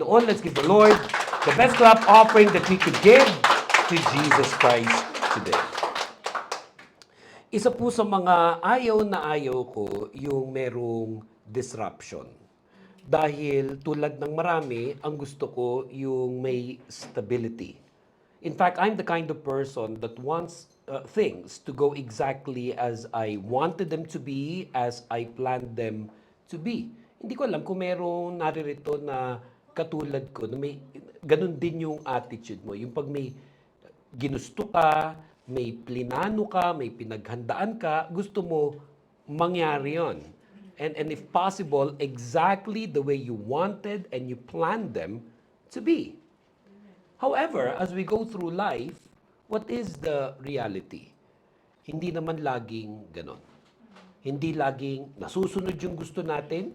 All, let's give the Lord the best clap offering that we could give to Jesus Christ today. Isa po sa mga ayaw na ayaw ko yung merong disruption. Dahil tulad ng marami, ang gusto ko yung may stability. In fact, I'm the kind of person that wants things to go exactly as I wanted them to be, as I planned them to be. Hindi ko alam kung merong naririto na katulad ko, na may ganun din yung attitude mo. Yung pag may ginusto ka, may plinano ka, may pinaghandaan ka, gusto mo mangyari yon. And if possible, exactly the way you wanted and you planned them to be. However, as we go through life, what is the reality? Hindi naman laging ganon. Hindi laging nasusunod yung gusto natin.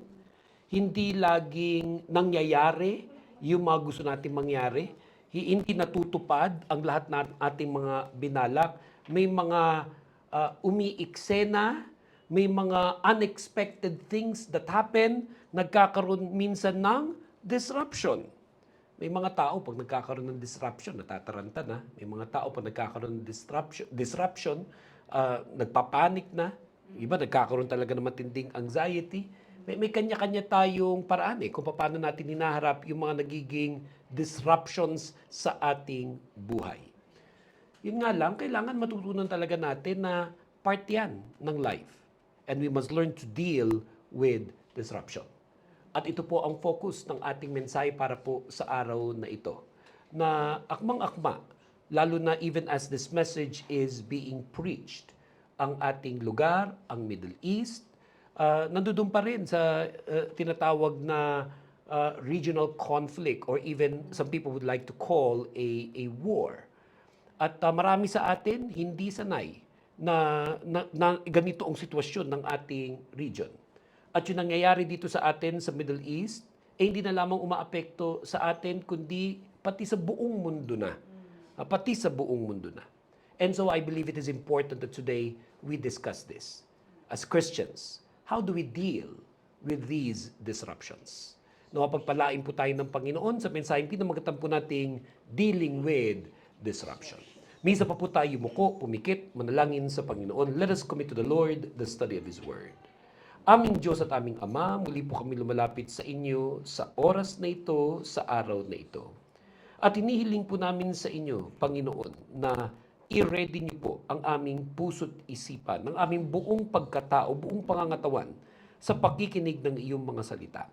Hindi laging nangyayari yung mga gusto natin mangyari. Hindi natutupad ang lahat ng ating mga binalak. May mga umiiksena, may mga unexpected things that happen, nagkakaroon minsan ng disruption. May mga tao pag nagkakaroon ng disruption, natataranta na. May mga tao pag nagkakaroon ng disruption, nagpapanik na. Iba nagkakaroon talaga ng matinding anxiety. May kanya-kanya tayong paraan kung paano natin hinaharap yung mga nagiging disruptions sa ating buhay. Yun nga lang, kailangan matutunan talaga natin na part yan ng life. And we must learn to deal with disruption. At ito po ang focus ng ating mensahe para po sa araw na ito. Na akmang-akma, lalo na even as this message is being preached, ang ating lugar, ang Middle East, nandoon pa rin sa tinatawag na regional conflict or even some people would like to call a war. At marami sa atin hindi sanay na ganito ang sitwasyon ng ating region. At yung nangyayari dito sa atin sa Middle East, hindi na lamang umaapekto sa atin, kundi pati sa buong mundo na. Pati sa buong mundo na. And so I believe it is important that today we discuss this. As Christians, how do we deal with these disruptions? Napagpalain po tayo ng Panginoon sa mensaheng pinamagatan po nating dealing with disruption. Minsan pa po tayo yumuko, pumikit, manalangin sa Panginoon. Let us commit to the Lord the study of His Word. Aming Diyos at aming Ama, muli po kami lumalapit sa inyo sa oras na ito, sa araw na ito. At inihiling po namin sa inyo, Panginoon, na i-ready niyo po ang aming puso't isipan, ng aming buong pagkatao, buong pangangatawan sa pakikinig ng iyong mga salita.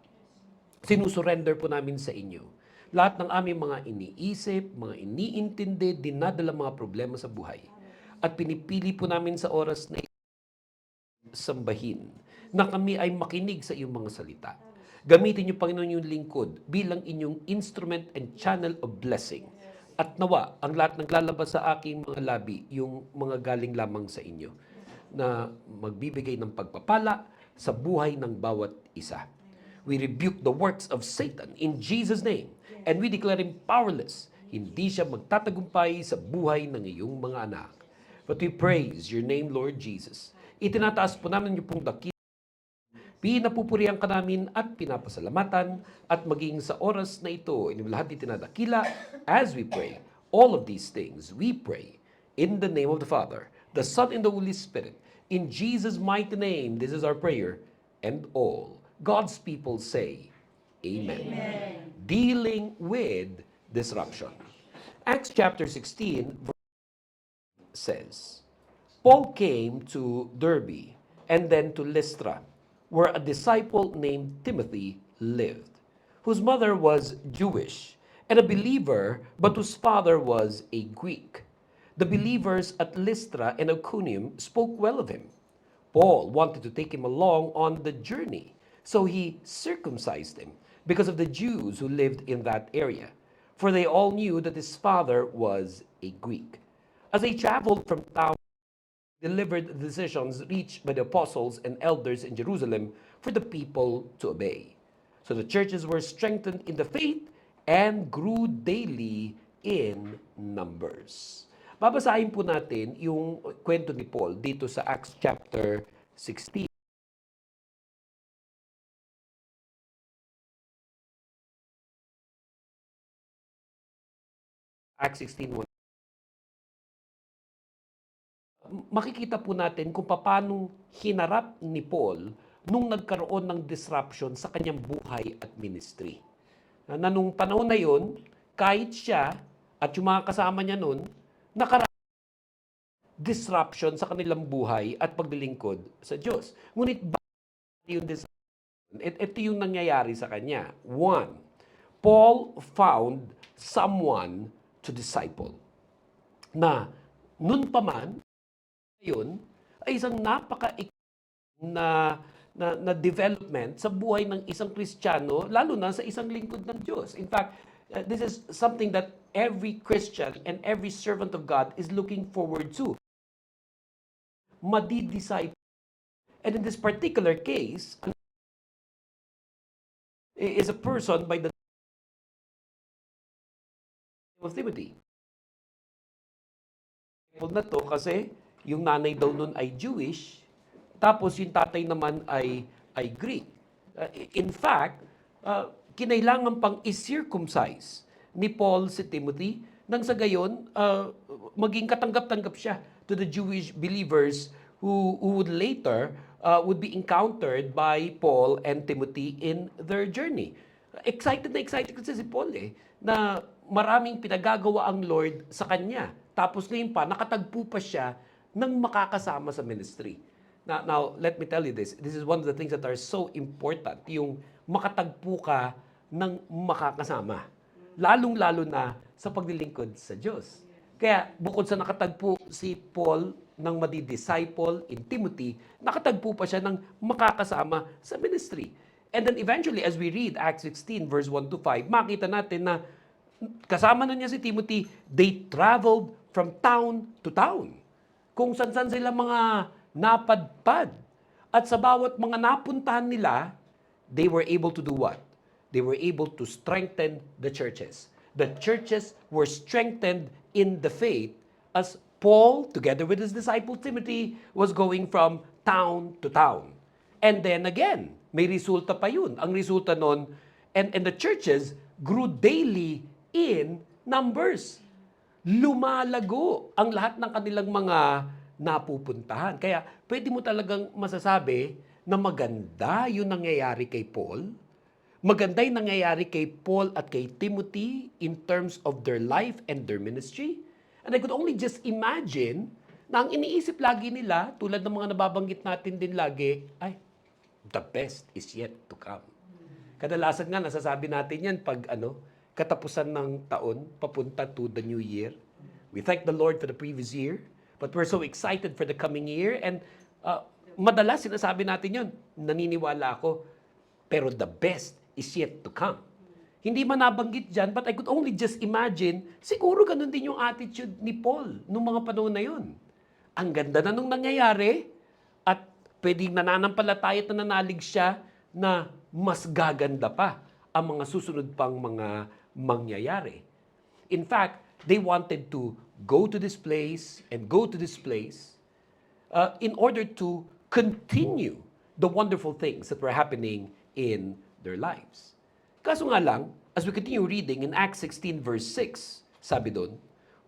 Sinusurrender po namin sa inyo lahat ng aming mga iniisip, mga iniintindi, dinadala mga problema sa buhay. At pinipili po namin sa oras na sambahin na kami ay makinig sa iyong mga salita. Gamitin niyo, Panginoon, yung lingkod bilang inyong instrument and channel of blessing. At nawa, ang lahat ng lalabas sa aking mga labi, yung mga galing lamang sa inyo, na magbibigay ng pagpapala sa buhay ng bawat isa. We rebuke the works of Satan in Jesus' name, and we declare him powerless. Hindi siya magtatagumpay sa buhay ng iyong mga anak. But we praise your name, Lord Jesus. Itinataas po namin yung pong dakil. Pinapupurihan ka namin at pinapasalamatan at maging sa oras na ito, lahat itinadakila as we pray. All of these things we pray in the name of the Father, the Son, and the Holy Spirit. In Jesus' mighty name, this is our prayer. And all God's people say, Amen. Amen. Dealing with disruption. Acts chapter 16 says, Paul came to Derbe and then to Lystra, where a disciple named Timothy lived, whose mother was Jewish and a believer, but whose father was a Greek. The believers at Lystra and Iconium spoke well of him. Paul wanted to take him along on the journey, so he circumcised him because of the Jews who lived in that area, for they all knew that his father was a Greek. As they traveled from town, delivered the decisions reached by the apostles and elders in Jerusalem for the people to obey. So the churches were strengthened in the faith and grew daily in numbers. Babasahin po natin yung kwento ni Paul dito sa Acts chapter 16. Acts 16:1. Makikita po natin kung paano hinarap ni Paul nung nagkaroon ng disruption sa kanyang buhay at ministry. Na nung panahon na yun, kahit siya at yung mga kasama niya nun, disruption sa kanilang buhay at paglilingkod sa Diyos. Ngunit bakit yung disruption? Ito yung nangyayari sa kanya. One, Paul found someone to disciple. Na nun pa man, yun, ay isang na development sa buhay ng isang Kristiyano, lalo na sa isang lingkod ng Diyos. In fact, this is something that every Christian and every servant of God is looking forward to. Madi-disciple. And in this particular case, is a person by the name of Timothy. Na to kasi yung nanay daw nun ay Jewish, tapos yung tatay naman ay Greek. In fact, kinailangan pang i-circumcise ni Paul si Timothy nang sa gayon maging katanggap-tanggap siya to the Jewish believers who would later would be encountered by Paul and Timothy in their journey. Excited kasi si Paul na maraming pinagagawa ang Lord sa kanya. Tapos ngayon pa, nakatagpo pa siya ng makakasama sa ministry. Now, let me tell you this. This is one of the things that are so important. Yung makatagpo ka ng makakasama. Lalong-lalo na sa paglilingkod sa Diyos. Kaya bukod sa nakatagpo si Paul ng madi-disciple in Timothy, nakatagpo pa siya ng makakasama sa ministry. And then eventually, as we read Acts 16 verse 1 to 5, makita natin na kasama na niya si Timothy, they traveled from town to town. Kung saan-saan sila mga napadpad. At sa bawat mga napuntahan nila, they were able to do what? They were able to strengthen the churches. The churches were strengthened in the faith as Paul, together with his disciple Timothy, was going from town to town. And then again, may resulta pa yun. Ang resulta nun, and the churches grew daily in numbers. Lumalago ang lahat ng kanilang mga napupuntahan. Kaya pwede mo talagang masasabi na maganda yung nangyayari kay Paul. Maganda yung nangyayari kay Paul at kay Timothy in terms of their life and their ministry. And I could only just imagine na ang iniisip lagi nila, tulad ng mga nababanggit natin din lagi, ay, the best is yet to come. Kadalasan nga, nasasabi natin yan pag katapusan ng taon, papunta to the new year. We thank the Lord for the previous year, but we're so excited for the coming year. And madalas sinasabi natin yun, naniniwala ako, pero the best is yet to come. Hindi man nabanggit dyan, but I could only just imagine, siguro ganun din yung attitude ni Paul nung mga panahon na yun. Ang ganda na nung nangyayari, at pwedeng nananampalataya at nananalig siya na mas gaganda pa ang mga susunod pang mga mangyayari. In fact, they wanted to go to this place and go to this place in order to continue the wonderful things that were happening in their lives. Kaso nga lang, as we continue reading in Acts 16 verse 6, sabi doon,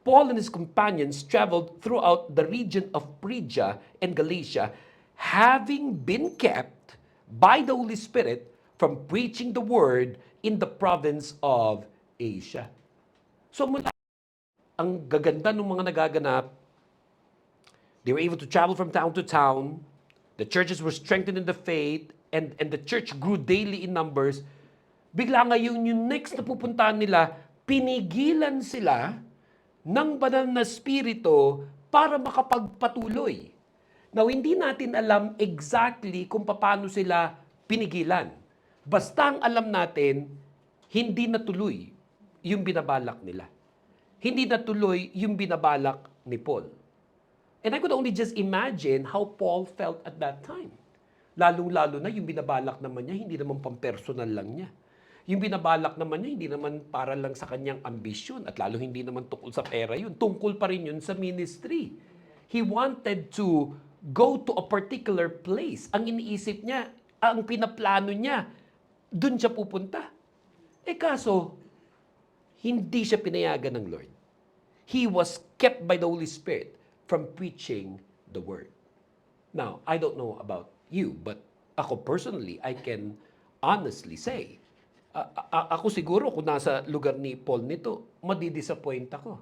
Paul and his companions traveled throughout the region of Phrygia and Galatia, having been kept by the Holy Spirit from preaching the word in the province of Asia. So mula ang gaganda ng mga nagaganap, they were able to travel from town to town, the churches were strengthened in the faith, and the church grew daily in numbers. Bigla ngayon yung next na pupuntahan nila, pinigilan sila ng banal na spirito para makapagpatuloy. Now, hindi natin alam exactly kung paano sila pinigilan. Basta ang alam natin, hindi natuloy yung binabalak nila. Hindi natuloy yung binabalak ni Paul. And I could only just imagine how Paul felt at that time. Lalong-lalo na yung binabalak naman niya, hindi naman pampersonal lang niya. Yung binabalak naman niya, hindi naman para lang sa kanyang ambisyon at lalo hindi naman tungkol sa pera yun. Tungkol pa rin yun sa ministry. He wanted to go to a particular place. Ang iniisip niya, ang pinaplano niya, dun siya pupunta. Kaso, hindi siya pinayagan ng Lord. He was kept by the Holy Spirit from preaching the word. Now, I don't know about you, but ako personally, I can honestly say, ako siguro kung nasa lugar ni Paul nito, madidisappoint ako.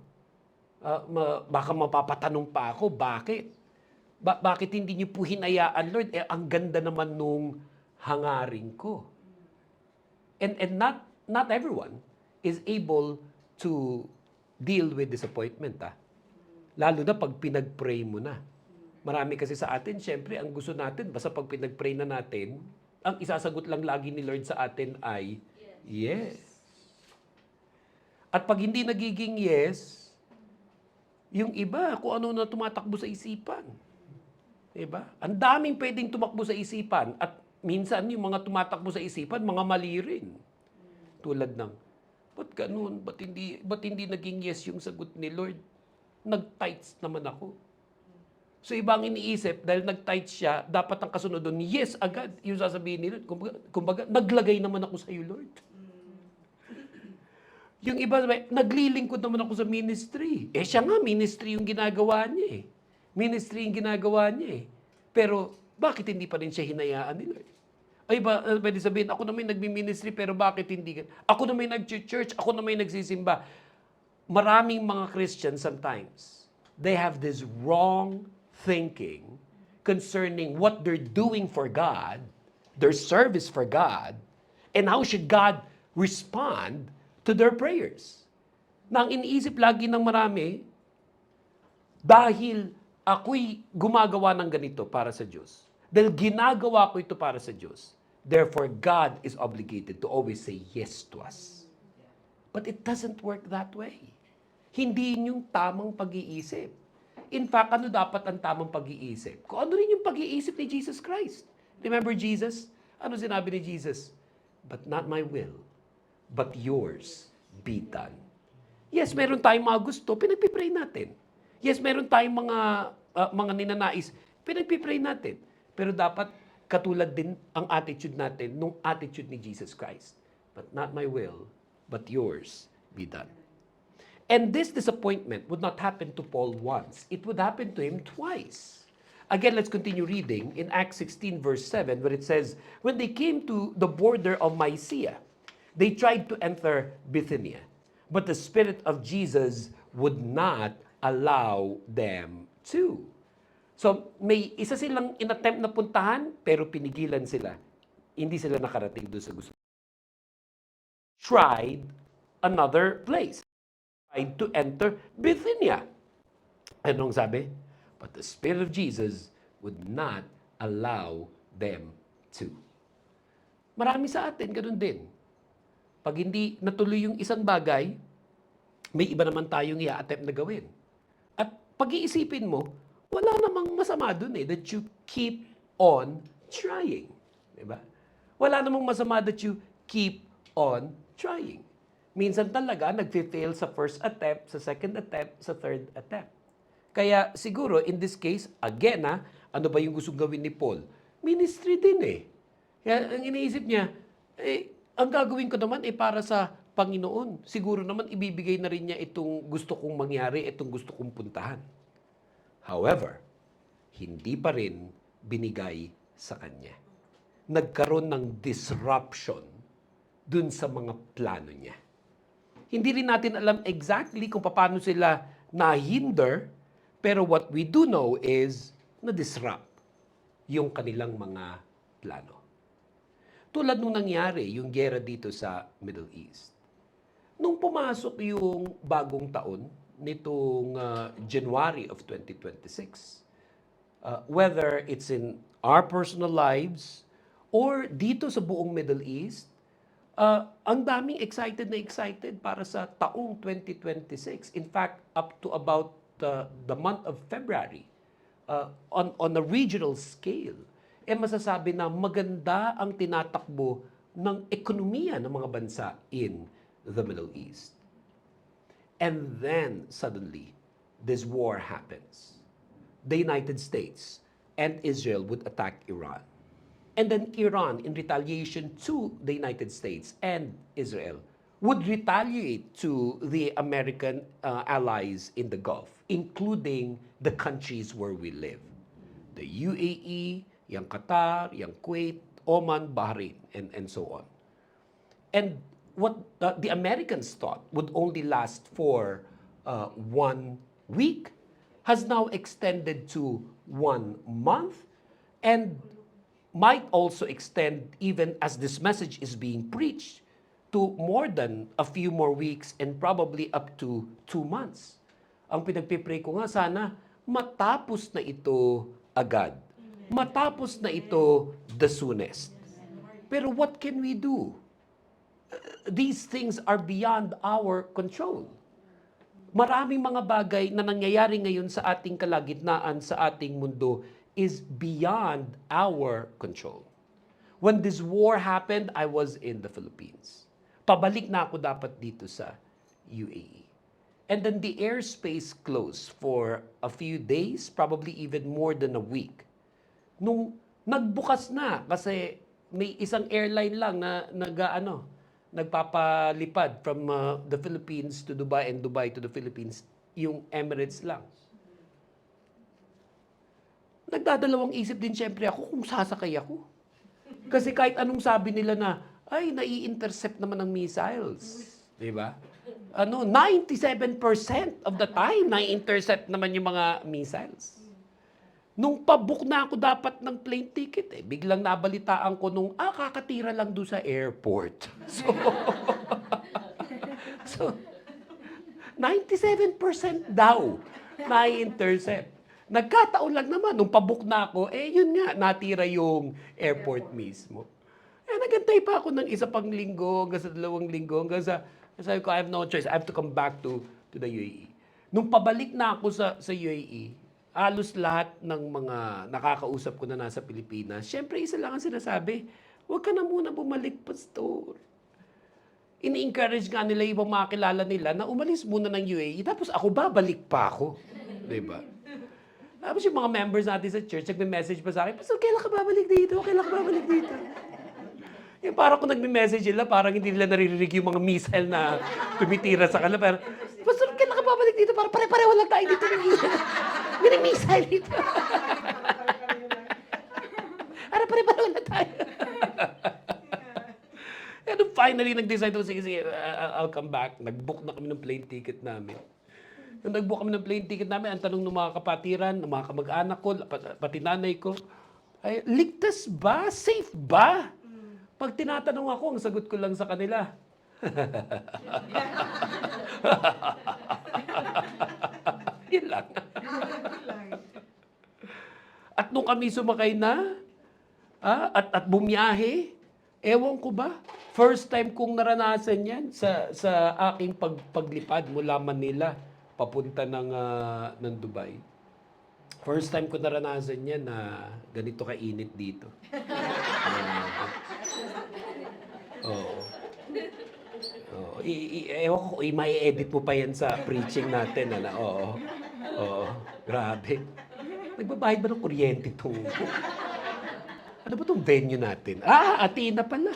Baka mapapatanong pa ako, bakit? Bakit hindi niyo po hinayaan, Lord? Ang ganda naman nung hangarin ko. And not everyone is able to deal with disappointment. Lalo na pag pinag-pray mo na. Marami kasi sa atin, syempre, ang gusto natin, basta pag pinag-pray na natin, ang isasagot lang lagi ni Lord sa atin ay, yes. At pag hindi nagiging yes, yung iba, kung ano na tumatakbo sa isipan. Diba? Ang daming pwedeng tumakbo sa isipan at minsan yung mga tumatakbo sa isipan, mga mali rin. Tulad ng, ba't ganun? Ba't hindi naging yes yung sagot ni Lord? Nag-tights naman ako. So ibang iniisip, dahil nag-tights siya, dapat ang kasunod doon, yes agad, yung sasabihin ni Lord. Kumbaga, naglagay naman ako sa iyo, Lord. Yung iba, naglilingkod naman ako sa ministry. Siya nga, ministry yung ginagawa niya eh. Ministry yung ginagawa niya eh. Pero, bakit hindi pa rin siya hinayaan ni Lord? Ay ba, pwede sabihin, ako na may nagmi-ministry, pero bakit hindi? Ako na may nag-church, ako na may nagsisimba. Maraming mga Christians sometimes, they have this wrong thinking concerning what they're doing for God, their service for God, and how should God respond to their prayers. Na ang iniisip lagi ng marami, dahil ako'y gumagawa ng ganito para sa Diyos, dahil ginagawa ko ito para sa Diyos, therefore God is obligated to always say yes to us. But it doesn't work that way. Hindi yun yung tamang pag-iisip. In fact, ano dapat ang tamang pag-iisip? Kung ano rin yung pag-iisip ni Jesus Christ. Remember Jesus? Ano sinabi ni Jesus? But not my will, but yours be done. Yes, meron tayong mga gusto, pinagpipray natin. Yes, meron tayong mga ninanais, pinagpipray natin. Pero dapat katulad din ang attitude natin nung attitude ni Jesus Christ. But not my will, but yours be done. And this disappointment would not happen to Paul once. It would happen to him twice. Again, let's continue reading in Acts 16 verse 7 where it says, when they came to the border of Mysia, they tried to enter Bithynia, but the Spirit of Jesus would not allow them to. So, may isa silang inattempt na puntahan, pero pinigilan sila. Hindi sila nakarating doon sa gusto. Tried another place. Tried to enter Bithynia. Anong sabi? But the Spirit of Jesus would not allow them to. Marami sa atin, ganun din. Pag hindi natuloy yung isang bagay, may iba naman tayong i-attempt na gawin. At pag-iisipin mo, wala namang masama dun that you keep on trying. Diba? Wala namang masama that you keep on trying. Minsan talaga, nag-fail sa first attempt, sa second attempt, sa third attempt. Kaya siguro, in this case, again, ano ba yung gusto gawin ni Paul? Ministry din eh. Kaya ang iniisip niya, ang gagawin ko naman para sa Panginoon. Siguro naman ibibigay na rin niya itong gusto kong mangyari, itong gusto kong puntahan. However, hindi pa rin binigay sa kanya. Nagkaroon ng disruption dun sa mga plano niya. Hindi rin natin alam exactly kung paano sila na-hinder, pero what we do know is na-disrupt yung kanilang mga plano. Tulad nung nangyari, yung gera dito sa Middle East. Nung pumasok yung bagong taon, nitong January of 2026, whether it's in our personal lives or dito sa buong Middle East, ang daming excited na excited para sa taong 2026. In fact, up to about the month of February, on a regional scale, masasabi na maganda ang tinatakbo ng ekonomiya ng mga bansa in the Middle East. And then, suddenly, this war happens. The United States and Israel would attack Iran. And then Iran, in retaliation to the United States and Israel, would retaliate to the American allies in the Gulf, including the countries where we live. The UAE, yung Qatar, yung Kuwait, Oman, Bahrain, and so on. And what the Americans thought would only last for 1 week has now extended to 1 month and might also extend, even as this message is being preached, to more than a few more weeks and probably up to 2 months. Ang pinagpipray ko nga, sana matapos na ito agad. Matapos na ito the soonest. Pero what can we do? These things are beyond our control. Maraming mga bagay na nangyayari ngayon sa ating kalagitnaan, sa ating mundo, is beyond our control. When this war happened, I was in the Philippines. Pabalik na ako dapat dito sa UAE. And then the airspace closed for a few days, probably even more than a week. Nung nagbukas na, kasi may isang airline lang na nagpapalipad from the Philippines to Dubai and Dubai to the Philippines, yung Emirates lang. Nagdadalawang isip din siyempre ako kung sasakay ako. Kasi kahit anong sabi nila na, ay, nai-intercept naman ng missiles. Di ba? 97% of the time, nai-intercept naman yung mga missiles. Nung pabook na ako dapat ng plane ticket, biglang nabalitaan ko nung, kakatira lang doon sa airport. So 97% daw nai-intercept. Nagkataon lang naman, nung pabook na ako, yun nga, natira yung airport mismo. Nagantay pa ako ng isa pang linggo, hanggang sa 2 linggo, hanggang sa, sabi ko, I have no choice, I have to come back to the UAE. Nung pabalik na ako sa UAE, halos lahat ng mga nakakausap ko na nasa Pilipinas, syempre isa lang ang sinasabi, huwag ka na muna bumalik, pastor. Ini-encourage nga nila ibang mga kilala nila na umalis muna ng UAE, tapos ako babalik pa ako. Diba? Tapos yung mga members natin sa church, nagme-message pa sa akin, pastor, kailan ka babalik dito? Kailan ka babalik dito? Yung parang kung nagme-message nila, parang hindi nila naririnig yung mga missile na tumitira sa kanila. Pero, pastor, kailan ka babalik dito? Para pare-pareho lang tayo dito. May missile dito. Para pare-pareho lang tayo. And finally, nag-decide ako, sige, I'll come back. Nag-book na kami ng plane ticket namin. Nung nag-book kami ng plane ticket namin, ang tanong ng mga kapatiran, ng mga kamag-anak ko, pati nanay ko, ay, ligtas ba? Safe ba? Pag tinatanong ako, ang sagot ko lang sa kanila. Yun lang. At nung kami sumakay na, at bumiyahe, ewan ko ba, first time kong naranasan yan sa aking paglipad mula Manila, papunta ng Dubai. First time ko naranasan yan na ganito kainit dito. Ewan ko, may edit mo pa yan sa preaching natin. Oo. Grabe. Nagbabayad ba ng kuryente itong... Ano ba itong venue natin? Athena pala.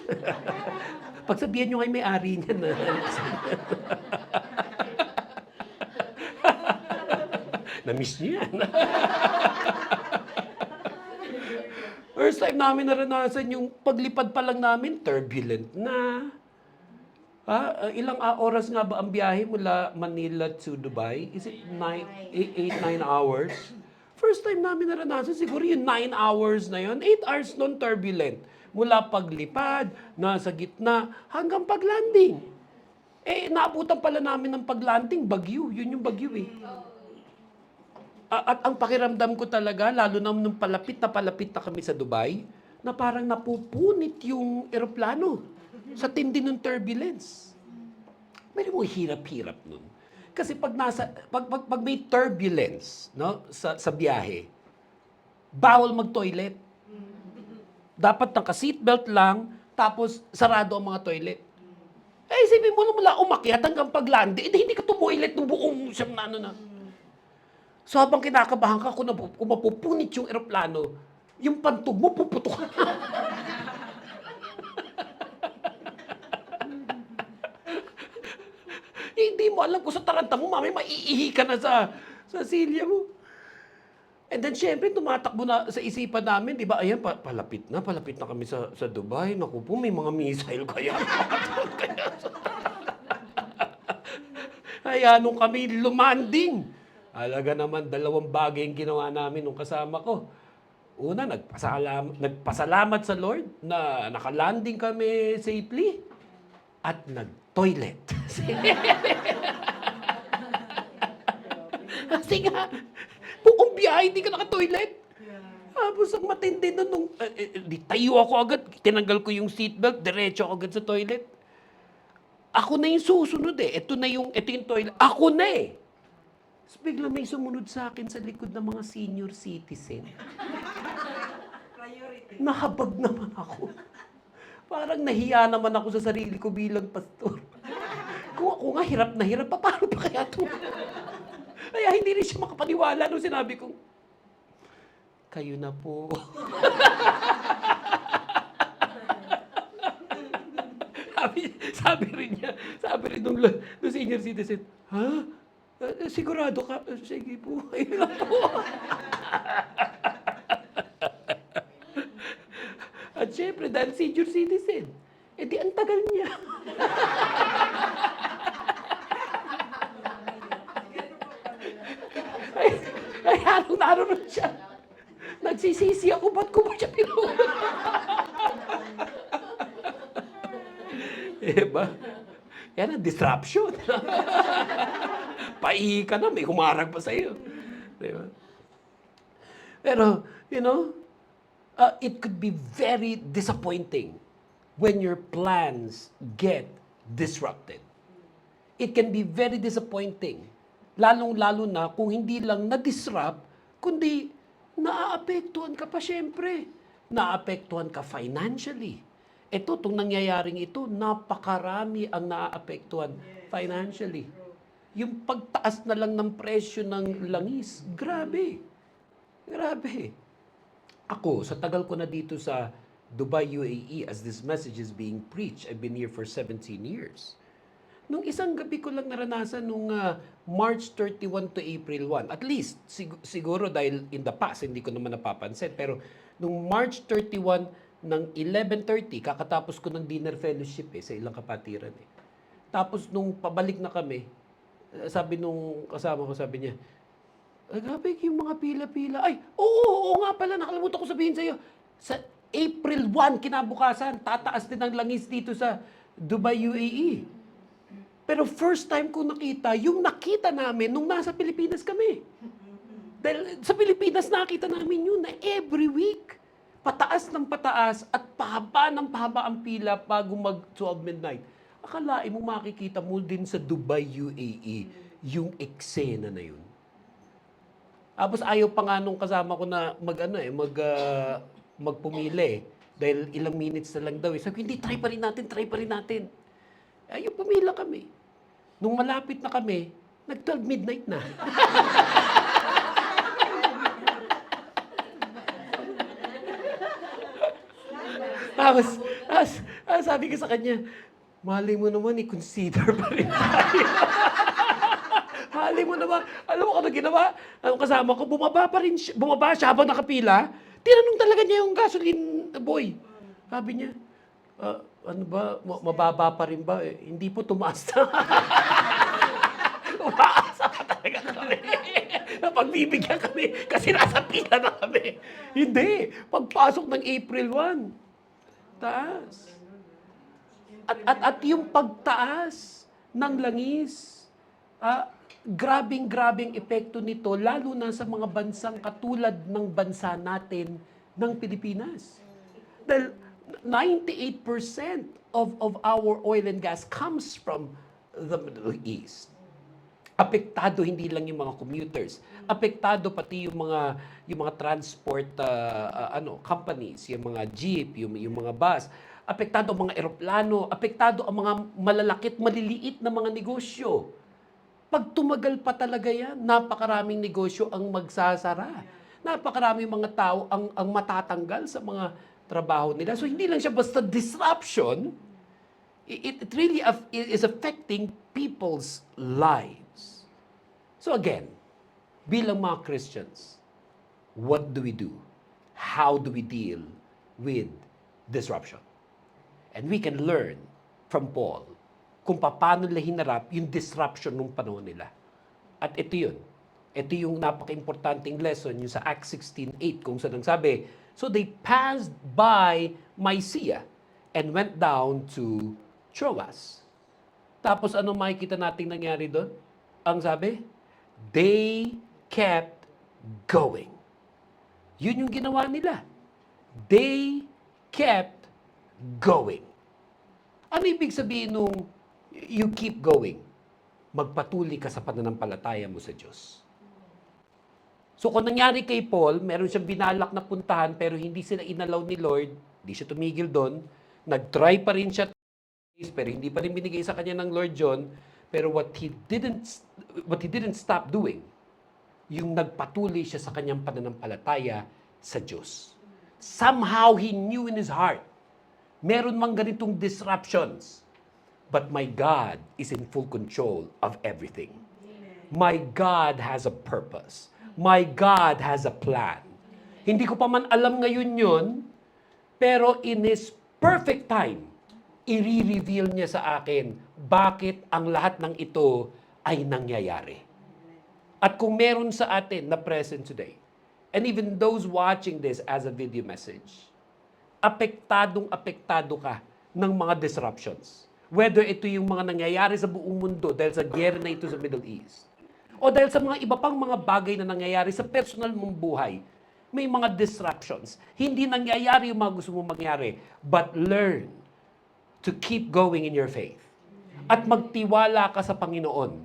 Pagsabihan nyo ngayon may-ari niya na... Na-miss niyo yan. First time namin naranasan yung paglipad pa lang namin, turbulent na. Ilang oras nga ba ang biyahe mula Manila to Dubai? Is it 8-9 hours? First time namin naranasan, siguro yung 9 hours na yun. 8 hours non-turbulent. Mula paglipad, nasa gitna, hanggang paglanding. Naabutan pala namin ng paglanding, bagyo. Yun yung bagyo eh. At ang pakiramdam ko talaga, lalo na nung palapit na kami sa Dubai, na parang napupunit yung eroplano sa tindi ng turbulence. May mo hirap-hirap nun. Kasi pag may turbulence, no, sa biyahe, bawal mag-toilet. Dapat naka-seatbelt lang, tapos sarado ang mga toilet. Isipin mo mula umakyat hanggang pag-landing, hindi ka tumuilet ng buong siyang na. So habang kinakabahan ka kung mapupunit yung eroplano, yung pantog mo puputok. hindi mo alam kung sa taranta mo, mamaya maiihi ka na sa silya mo. And then, syempre, tumatakbo na sa isipan namin, di ba? Ayan, palapit na kami sa Dubai. Naku po, may mga missile kaya. Kaya nung kami lumanding, alaga naman 2 bagay yung ginawa namin nung kasama ko. Una, nagpasalamat sa Lord na nakalanding kami safely at nag-toilet. Kasi nga, buong biyahe, hindi ka naka-toilet. Tapos ang matindi nun, di tayo ako agad, tinanggal ko yung seatbelt, diretso ako agad sa toilet. Ako na yung susunod eh. Ito yung toilet. Ako na eh. Tapos bigla may sumunod sa akin sa likod ng mga senior citizen. Nahabag naman ako. Parang nahiya naman ako sa sarili ko bilang pastor. Kung ako nga hirap na hirap, paano pa kaya ito? Kaya hindi rin siya makapaniwala nung sinabi kong, kayo na po. sabi rin nung senior citizen, ha? Sigurado ka? Sige po, kayo na po. At syempre, dahil senior citizen, di ang tagal niya. Ay, naroon siya. Nagsisisi ako, ba't ko ba siya pinuha? Diba? Yan ang disruption. Paihi ka na, may humarang pa sa'yo. Diba? Pero, it could be very disappointing when your plans get disrupted. It can be very disappointing. Lalong-lalo na kung hindi lang na-disrupt, kundi naaapektuhan ka pa syempre. Naaapektuhan ka financially. Itong nangyayaring ito, napakarami ang naaapektuhan financially. Yung pagtaas na lang ng presyo ng langis, grabe. Grabe. Ako, sa tagal ko na dito sa Dubai, UAE, as this message is being preached, I've been here for 17 years. Nung isang gabi ko lang naranasan nung March 31 to April 1. At least, siguro dahil in the past, hindi ko naman napapansin. Pero nung March 31 ng 11:30, kakatapos ko ng dinner fellowship sa ilang kapatiran. Tapos nung pabalik na kami, sabi nung kasama ko, sabi niya, grabe yung mga pila-pila. Ay, oo nga pala, nakalimutan ko sabihin sa'yo. Sa April 1, kinabukasan, tataas din ang langis dito sa Dubai, UAE. Pero first time ko nakita, yung nakita namin nung nasa Pilipinas kami. Dahil sa Pilipinas nakita namin yun na every week, pataas ng pataas at pahaba ng pahaba ang pila bago mag-12 midnight. Akalain mo makikita mo din sa Dubai, UAE, yung eksena na yun. Tapos ayaw pa nga nung kasama ko na magpumili. Dahil ilang minutes na lang daw. Sabi, hindi, try pa rin natin. Ayaw, pumila kami. Nung malapit na kami, nag-12 midnight na. Tapos, sabi ko sa kanya, mali mo naman, i-consider pa rin tayo. Mali mo naman. Alam mo ano ginawa? Ang kasama ko, bumaba siya habang nakapila. Tinanong talaga niya yung gasoline boy. Sabi niya, ano ba, mababa pa rin ba? Hindi po, tumaas na. Umaasa ka talaga kami. Napagbibigyan kami kasi nasa pila na kami. Hindi. Pagpasok ng April 1, taas. At yung pagtaas ng langis, grabing epekto nito, lalo na sa mga bansang katulad ng bansa natin ng Pilipinas. Dahil 98% of our oil and gas comes from the Middle East. Apektado hindi lang yung mga commuters, apektado pati yung mga transport companies, yung mga jeep, yung mga bus, apektado ang mga eroplano, apektado ang mga malalakit, maliliit na mga negosyo. Pag tumagal pa talaga yan, napakaraming negosyo ang magsasara. Napakaraming mga tao ang matatanggal sa mga trabaho nila. So hindi lang siya basta disruption, It really is affecting people's lives. So again, bilang mga Christians, what do we do? How do we deal with disruption? And we can learn from Paul kung paano nila hinarap yung disruption nung panahon nila. At ito yun. Ito yung napaka-importanting lesson yung sa Acts 16:8 kung saan sabi, so they passed by Mysia and went down to Troas. Tapos ano makikita nating nangyari doon? Ang sabi, they kept going. Yun yung ginawa nila. They kept going. Ano ibig sabihin nung you keep going? Magpatuloy ka sa pananampalataya mo sa Diyos. So kung nangyari kay Paul, meron siyang binalak na puntahan pero hindi sila inalaw ni Lord, hindi siya tumigil doon, nag-try pa rin siya pero hindi pa rin binigay sa kanya ng Lord John, pero what he didn't stop doing, yung nagpatuloy siya sa kanyang pananampalataya sa Diyos. Somehow he knew in his heart, meron mang ganitong disruptions, but my God is in full control of everything. My God has a purpose. My God has a plan. Hindi ko pa man alam ngayon yun, pero in His perfect time, i-reveal niya sa akin bakit ang lahat ng ito ay nangyayari. At kung meron sa atin na present today, and even those watching this as a video message, apektado ka ng mga disruptions. Whether ito yung mga nangyayari sa buong mundo dahil sa giyera na ito sa Middle East, o dahil sa mga iba pang mga bagay na nangyayari sa personal mong buhay, may mga disruptions. Hindi nangyayari yung mga gusto mong mangyari, but learn to keep going in your faith. At magtiwala ka sa Panginoon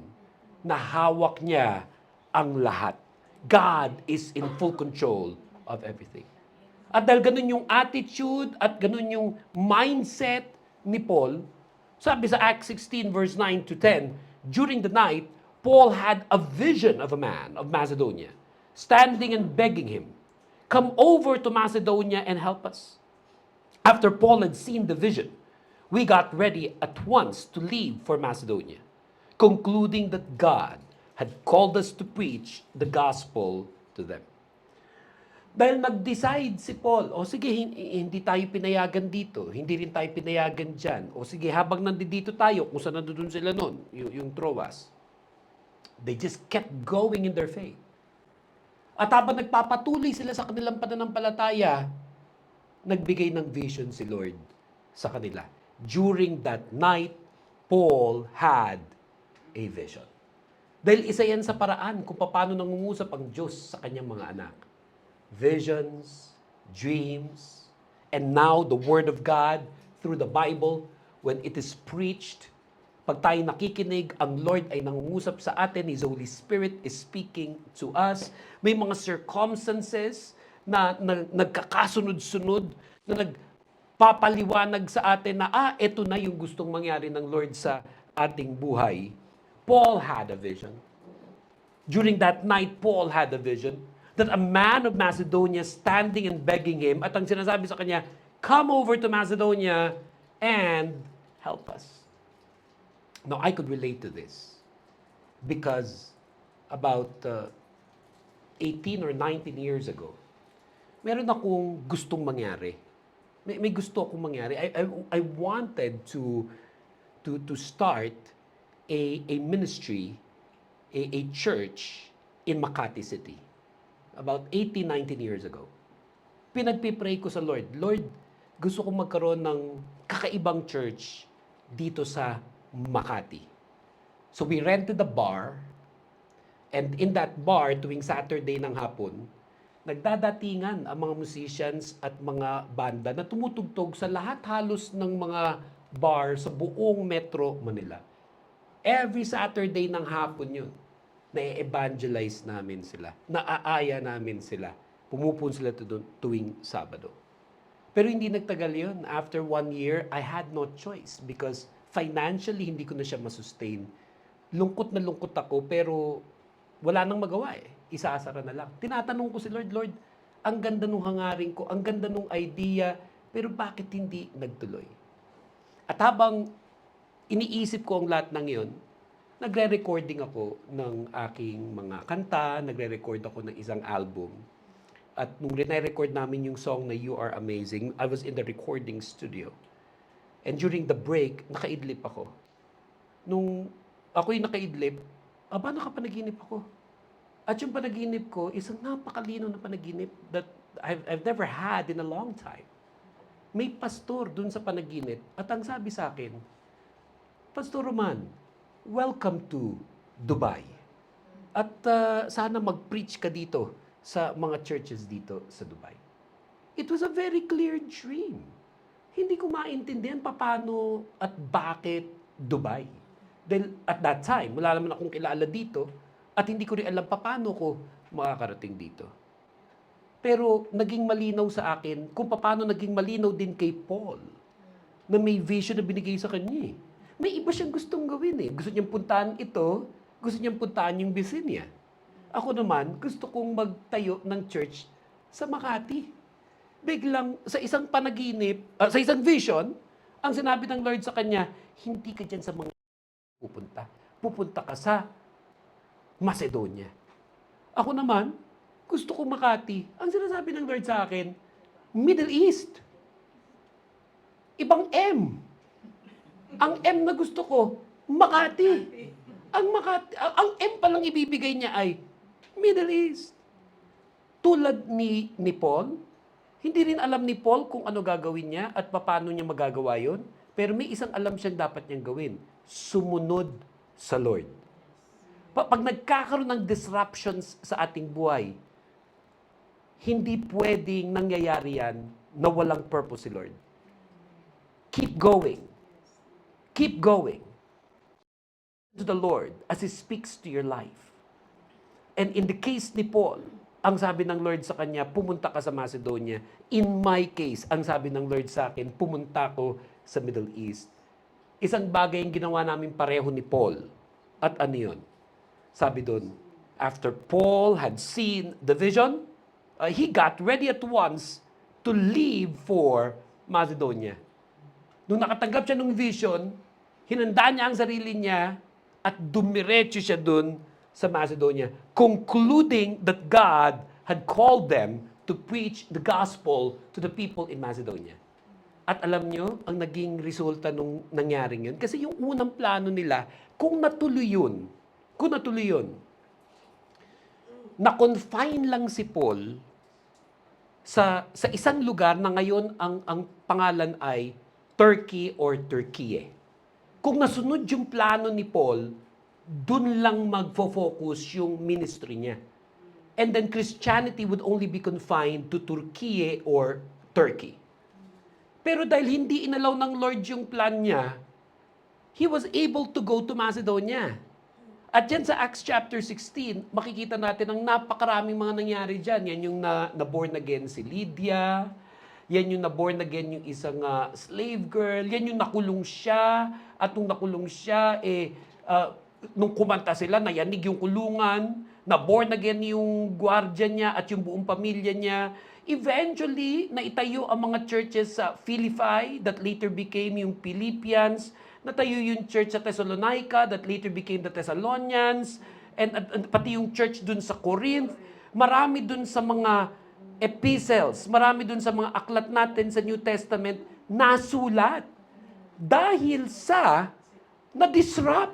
na hawak niya ang lahat. God is in full control of everything. At dahil ganun yung attitude at ganun yung mindset ni Paul, sabi sa Acts 16 verse 9 to 10, during the night, Paul had a vision of a man of Macedonia, standing and begging him, come over to Macedonia and help us. After Paul had seen the vision, we got ready at once to leave for Macedonia, concluding that God had called us to preach the gospel to them. Dahil nag-decide si Paul, o sige, hindi tayo pinayagan dito, hindi rin tayo pinayagan dyan. O sige, habang nandito tayo, kung saan nandun sila nun, yung Troas, they just kept going in their faith. At habang nagpapatuloy sila sa kanilang pananampalataya, nagbigay ng vision si Lord sa kanila. During that night, Paul had a vision. Dahil isa yan sa paraan kung paano nangungusap ang Diyos sa kanyang mga anak. Visions, dreams, and now the Word of God through the Bible, when it is preached, pag tayo nakikinig, ang Lord ay nangungusap sa atin, His Holy Spirit is speaking to us. May mga circumstances na nagkakasunod-sunod, na nagpapaliwanag sa atin na, ito na yung gustong mangyari ng Lord sa ating buhay. Paul had a vision. During that night, Paul had a vision that a man of Macedonia standing and begging him, at ang sinasabi sa kanya, come over to Macedonia and help us. Now, I could relate to this because about 18 or 19 years ago, meron akong gustong mangyari. May gusto akong mangyari. I wanted to start a ministry, a church in Makati City. About 18, 19 years ago. Pinagpipray ko sa Lord, Lord, gusto kong magkaroon ng kakaibang church dito sa Makati. So we rented a bar, and in that bar, tuwing Saturday ng hapon, nagdadatingan ang mga musicians at mga banda na tumutugtog sa lahat halos ng mga bar sa buong Metro Manila. Every Saturday ng hapon yun, na-evangelize namin sila, naaaya namin sila, pumupun sila tuwing Sabado. Pero hindi nagtagal yun. After 1 year, I had no choice because financially, hindi ko na siya masustain. Lungkot na lungkot ako, pero wala nang magawa eh. Isaasara na lang. Tinatanong ko si Lord, Lord, ang ganda nung hangarin ko, ang ganda nung idea, pero bakit hindi nagtuloy? At habang iniisip ko ang lahat ng yon, nagre-recording ako ng aking mga kanta, nagre-record ako ng isang album. At nung rinay-record namin yung song na You Are Amazing, I was in the recording studio. And during the break, nakaidlip ako. Nung ako'y nakaidlip, nakapanaginip ako. At yung panaginip ko, isang napakalino na panaginip that I've never had in a long time. May pastor dun sa panaginip at ang sabi sa akin, Pastor Roman, welcome to Dubai. At sana mag-preach ka dito sa mga churches dito sa Dubai. It was a very clear dream. Hindi ko maintindihan paano at bakit Dubai. Dahil at that time, wala naman akong kilala dito at hindi ko rin alam paano ko makakarating dito. Pero naging malinaw sa akin kung paano naging malinaw din kay Paul na may vision na binigay sa kanya. May iba siyang gustong gawin eh. Gusto niyang puntahan ito, gusto niyang puntahan yung Bisinia. Ako naman, gusto kong magtayo ng church sa Makati. Biglang sa isang panaginip, sa isang vision, ang sinabi ng Lord sa kanya, hindi ka dyan sa mga pupunta. Pupunta ka sa Macedonia. Ako naman, gusto ko Makati. Ang sinasabi ng Lord sa akin, Middle East. Ibang M. Ang M na gusto ko, Makati. Ang M palang ibibigay niya ay Middle East. Tulad ni Paul, hindi rin alam ni Paul kung ano gagawin niya at paano niya magagawa yon. Pero may isang alam siyang dapat niyang gawin. Sumunod sa Lord. Pag nagkakaroon ng disruptions sa ating buhay, hindi pwedeng nangyayari yan na walang purpose si Lord. Keep going. Keep going to the Lord as He speaks to your life. And in the case ni Paul, ang sabi ng Lord sa kanya, pumunta ka sa Macedonia. In my case, ang sabi ng Lord sa akin, pumunta ko sa Middle East. Isang bagay yung ginawa namin pareho ni Paul. At ano yun? Sabi doon, after Paul had seen the vision, he got ready at once to leave for Macedonia. Nung nakatanggap siya ng vision, hinanda niya ang sarili niya at dumiretso siya dun sa Macedonia, concluding that God had called them to preach the gospel to the people in Macedonia. At alam nyo, ang naging resulta nung nangyaring yun, kasi yung unang plano nila, kung natuloy yun, na-confine lang si Paul sa isang lugar na ngayon ang pangalan ay Turkey or Turkiye. Kung nasunod yung plano ni Paul, dun lang magfo-focus yung ministry niya. And then Christianity would only be confined to Turkiye or Turkey. Pero dahil hindi inalaw ng Lord yung plan niya, he was able to go to Macedonia. At yan sa Acts chapter 16, makikita natin ang napakaraming mga nangyari dyan. Yan yung na-born again si Lydia, yan yung na-born again yung isang slave girl, yan yung nakulong siya, at nung nakulong siya, nung kumanta sila, nayanig yung kulungan, na-born again yung gwardiya niya at yung buong pamilya niya. Eventually, naitayo ang mga churches sa Philippi that later became yung Philippians. Natayo yung church sa Thessalonica that later became the Thessalonians. And pati yung church dun sa Corinth. Marami dun sa mga epistles, marami dun sa mga aklat natin sa New Testament nasulat. Dahil sa na-disrupt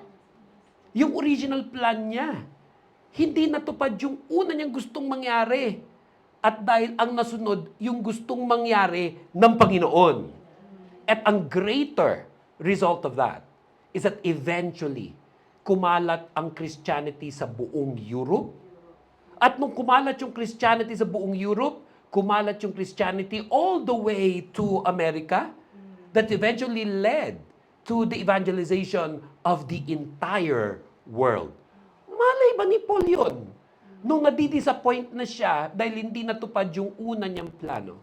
yung original plan niya. Hindi natupad yung una niyang gustong mangyari. At dahil ang nasunod, yung gustong mangyari ng Panginoon. At ang greater result of that is that eventually, kumalat ang Christianity sa buong Europe. At nung kumalat yung Christianity sa buong Europe, kumalat yung Christianity all the way to America, that eventually led to the evangelization of the entire world. Malay ba ni Paul yun? Nung nadidisappoint na siya dahil hindi natupad yung una niyang plano.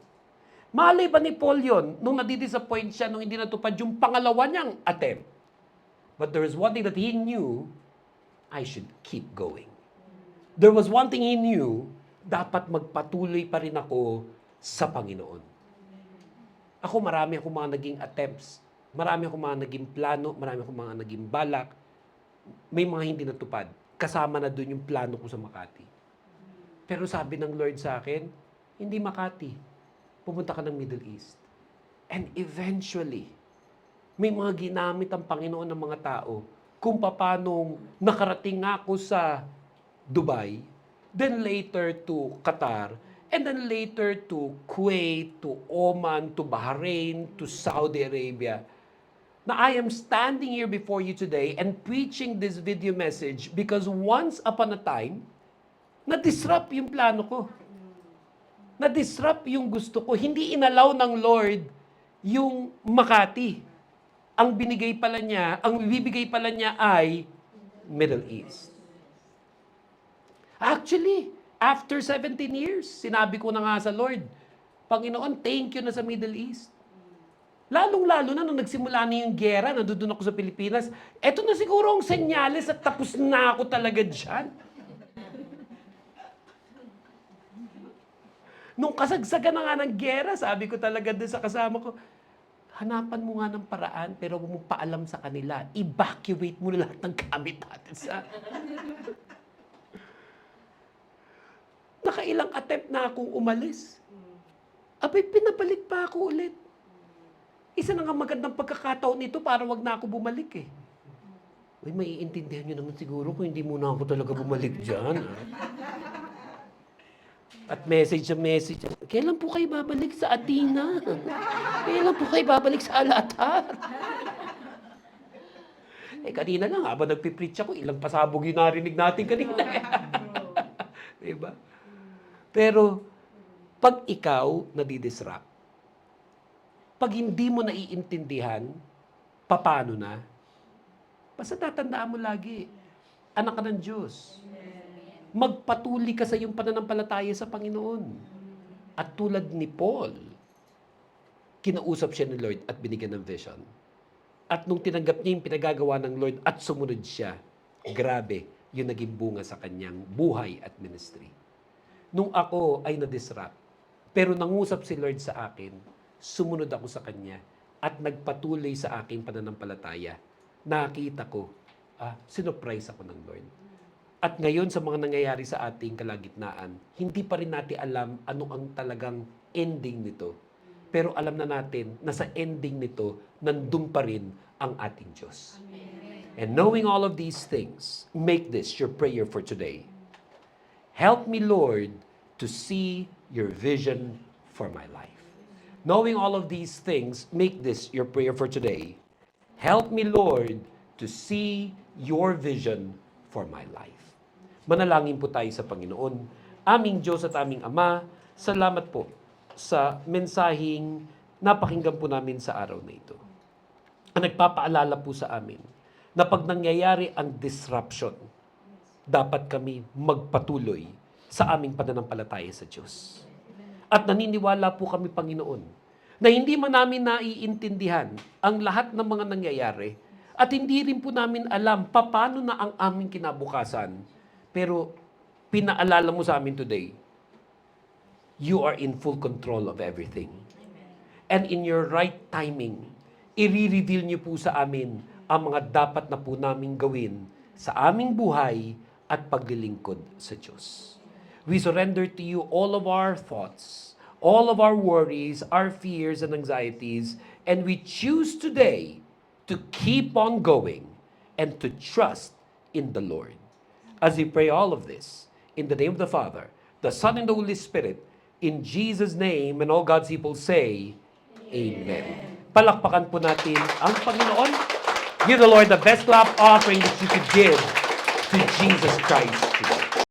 Malay ba ni Paul yun nung nadidisappoint siya nung hindi natupad yung pangalawa niyang attempt? But there is one thing that he knew, I should keep going. There was one thing he knew, dapat magpatuloy pa rin ako sa Panginoon. Ako marami akong mga naging attempts Marami akong mga naging plano, marami akong mga naging balak, may mga hindi natupad. Kasama na doon yung plano ko sa Makati. Pero sabi ng Lord sa akin, hindi Makati. Pumunta ka ng Middle East. And eventually, may mga ginamit ang Panginoon ng mga tao kung paano nakarating ako sa Dubai, then later to Qatar, and then later to Kuwait, to Oman, to Bahrain, to Saudi Arabia. Na I am standing here before you today and preaching this video message because once upon a time, na-disrupt yung plano ko. Na-disrupt yung gusto ko. Hindi inalaw ng Lord yung Makati. Ang binigay pala niya, ang bibigay pala niya ay Middle East. Actually, after 17 years, sinabi ko na nga sa Lord, Panginoon, thank you na sa Middle East. Lalong-lalo na nung nagsimula na yung gera, nandun ako sa Pilipinas, eto na siguro ang senyales at tapos na ako talaga dyan. Nung kasagsagan na nga ng gera, sabi ko talaga doon sa kasama ko, hanapan mo nga ng paraan pero huwag mo paalam sa kanila. Evacuate mo lahat ng gamit natin sa... Nakailang attempt na akong umalis. Abay, pinabalik pa ako ulit. Isa na nga magandang pagkakataon nito para wag na ako bumalik eh. Uy, maiintindihan nyo naman siguro kung hindi muna ako talaga bumalik dyan. At message sa message, kailan po kayo babalik sa Athena? Kailan po kayo babalik sa Alatar? Kanina lang, habang nagpipreach ako, ilang pasabog yung narinig natin kanina. Diba? Pero, pag ikaw nadidisrupt, pag hindi mo naiintindihan, paano na? Basta tatandaan mo lagi, anak ka ng Diyos. Magpatuloy ka sa iyong pananampalataya sa Panginoon. At tulad ni Paul, kinausap siya ni Lord at binigyan ng vision. At nung tinanggap niya yung pinagagawa ng Lord at sumunod siya, grabe yung naging bunga sa kanyang buhay at ministry. Nung ako ay na-disrupt, pero nangusap si Lord sa akin, sumunod ako sa Kanya at nagpatuloy sa aking pananampalataya. Nakita ko, sinurprise ako ng Lord. At ngayon sa mga nangyayari sa ating kalagitnaan, hindi pa rin natin alam ano ang talagang ending nito. Pero alam na natin na sa ending nito, nandun pa rin ang ating Diyos. Amen. And knowing all of these things, make this your prayer for today. Help me, Lord, to see your vision for my life. Knowing all of these things, make this your prayer for today. Help me, Lord, to see your vision for my life. Manalangin po tayo sa Panginoon. Aming Diyos at aming Ama, salamat po sa mensaheng napakinggan po namin sa araw na ito. Ang nagpapaalala po sa amin na pag nangyayari ang disruption, dapat kami magpatuloy sa aming pananampalataya sa Diyos. At naniniwala po kami, Panginoon, na hindi man namin naiintindihan ang lahat ng mga nangyayari at hindi rin po namin alam paano na ang aming kinabukasan. Pero pinaalala mo sa amin today, you are in full control of everything. And in your right timing, i-reveal niyo po sa amin ang mga dapat na po namin gawin sa aming buhay at paglilingkod sa Diyos. We surrender to you all of our thoughts, all of our worries, our fears and anxieties, and we choose today to keep on going and to trust in the Lord. As we pray all of this, in the name of the Father, the Son, and the Holy Spirit, in Jesus' name, and all God's people say, Amen. Palakpakan po natin ang Panginoon. Give the Lord the best clap offering that you could give to Jesus Christ.